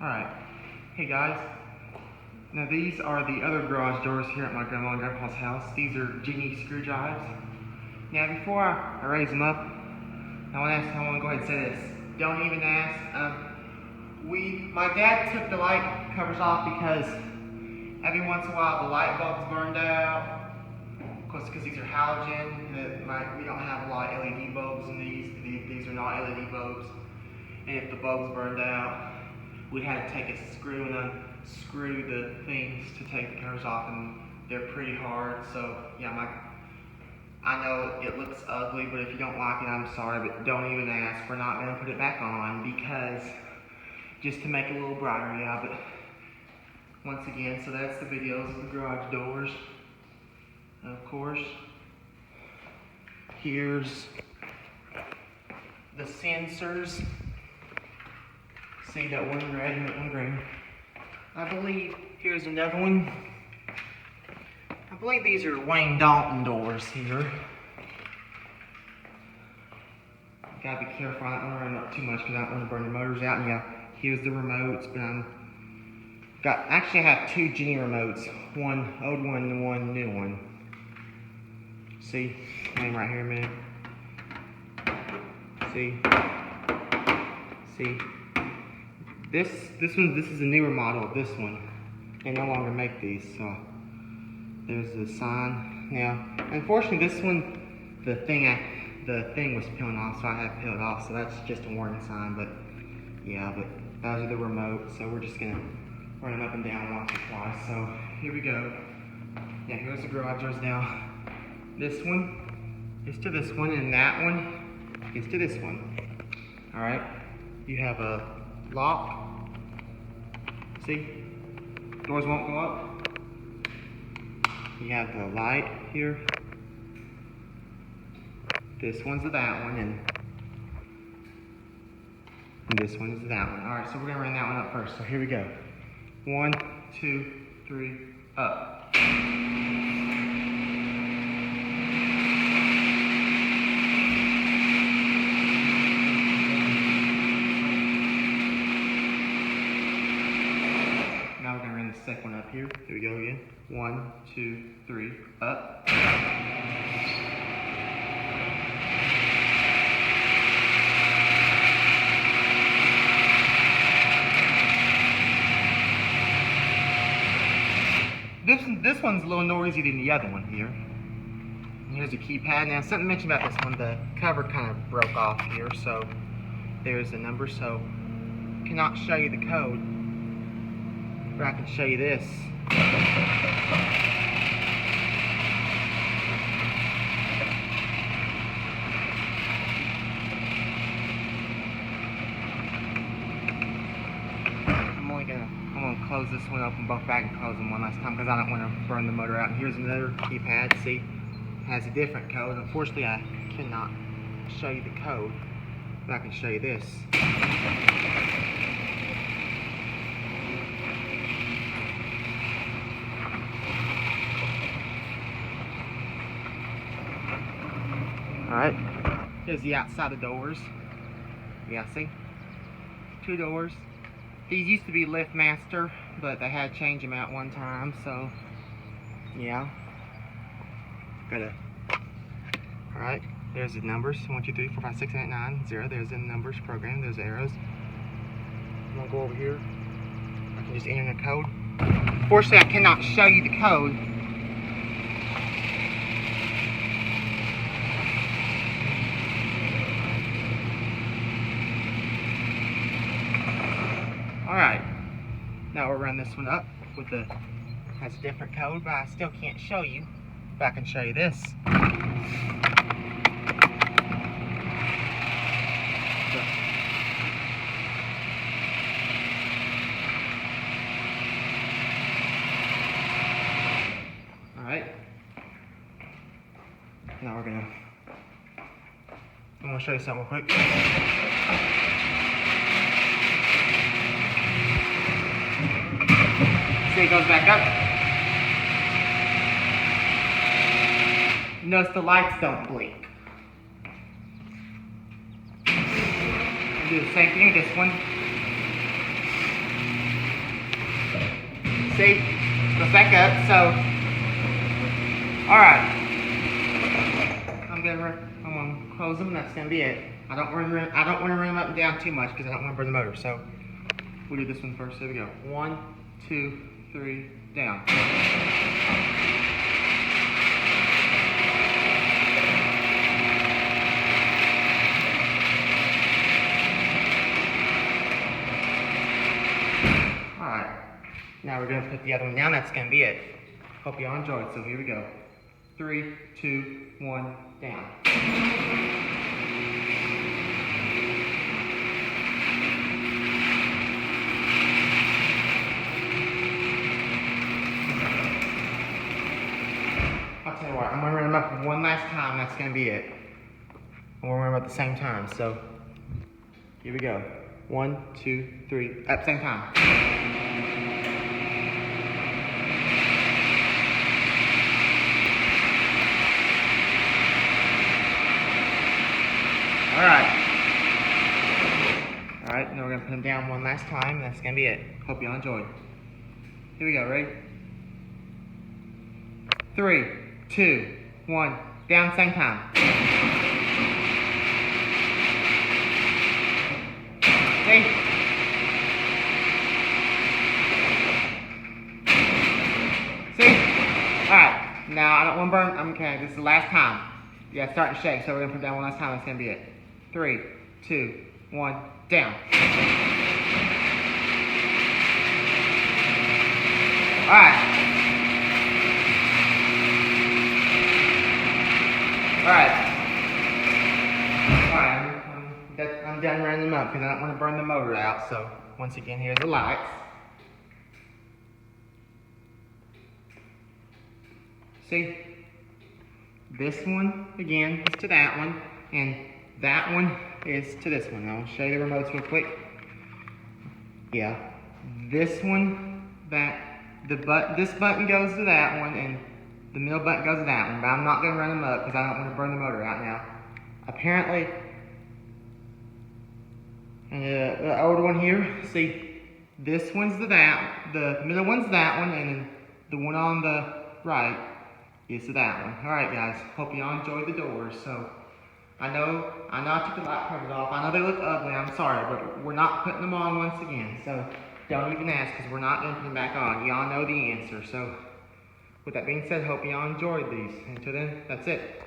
Alright, hey guys, now these are the other garage doors here at my grandma and grandpa's house. These are genie screw drives. Now before I raise them up, I want to go ahead and say this. Don't even ask. My dad took the light covers off because every once in a while the light bulbs burned out. Of course, because these are halogen, we don't have a lot of LED bulbs in these. These are not LED bulbs. And if the bulbs burned out, we had to take a screw and unscrew the things to take the covers off, and they're pretty hard. So yeah, I know it looks ugly, but if you don't like it, I'm sorry, but don't even ask. We're not gonna put it back on because just to make it a little brighter, yeah. But once again, so that's the videos of the garage doors. Of course, here's the sensors. See that one red and that one green. I believe here's another one. I believe these are Wayne Dalton doors here. Gotta be careful, I don't want to run up too much because I don't want to burn the motors out. And yeah, here's the remotes, but actually I have two genie remotes, one old one and one new one. See, name right here a minute. See. This is a newer model of this one. They no longer make these, so there's the sign. Now, unfortunately, this one, the thing was peeling off, so I had to peel it off. So that's just a warning sign. But yeah, but those are the remotes. So we're just gonna run them up and down once or twice. So here we go. Yeah, here's the garage doors now. This one is to this one, and that one is to this one. All right. You have a lock. See, doors won't go up. You have the light here. This one's to that one, and this one is to that one. All right, so we're gonna run that one up first. So here we go. 1, 2, 3, up. Second one up here. Here we go again. 1, 2, 3, up. This one's a little noisier than the other one here. And here's the keypad. Now, something to mention about this one, the cover kind of broke off here, so there's the number. So I cannot show you the code, but I can show you this. I'm gonna close this one open both back and close them one last time because I don't want to burn the motor out. And here's another keypad. See, it has a different code. Unfortunately, I cannot show you the code, but I can show you this. Alright, here's the outside of the doors. Yeah, see? 2 doors. These used to be Lift Master, but they had to change them out one time, so yeah. Alright, there's the numbers. 1, 2, 3, 4, 5, 6, 7, 8, 9, 0. There's the numbers program, there's the arrows. I'm gonna go over here. I can just enter the code. Fortunately, I cannot show you the code. Alright, now we'll run this one up with has a different code, but I still can't show you, but I can show you this. Alright, now I'm gonna show you something real quick. See, it goes back up. Notice the lights don't blink. Do the same thing with this one. See? Goes back up, so. Alright. I'm gonna close them, and that's gonna be it. I don't want to run them up and down too much because I don't want to burn the motor. So we'll do this one first. Here we go. 1, 2, 3, down. Alright. Now we're gonna put the other one down. That's gonna be it. Hope y'all enjoyed. So here we go. 3, 2, 1, down. I'll tell you what, I'm going to run them up one last time, that's going to be it. I'm going to run them at the same time, so here we go. 1, 2, 3, at the same time. Alright, now we're going to put them down one last time, and that's going to be it. Hope y'all enjoyed. Here we go, ready? 3, 2, 1, down, same time. See? See? Alright, now I don't want to burn, okay, this is the last time. Yeah, it's starting to shake, so we're going to put it down one last time, that's going to be it. 3, 2, 1, down. Alright. I'm done running them up because I don't want to burn the motor out. So once again, here's the lights. See, this one again is to that one, and that one is to this one. I'll show you the remotes real quick. Yeah, this one, this button goes to that one, and the middle button goes to that one, but I'm not going to run them up because I don't want to burn the motor out now. Apparently, the older one here, see, this one's to that, the middle one's that one, and then the one on the right is to that one. Alright guys, hope y'all enjoyed the doors. So, I know I took the light covers off, I know they look ugly, I'm sorry, but we're not putting them on once again. So, don't even ask because we're not going to put them back on. Y'all know the answer. So, with that being said, hope y'all enjoyed these. Until then, that's it.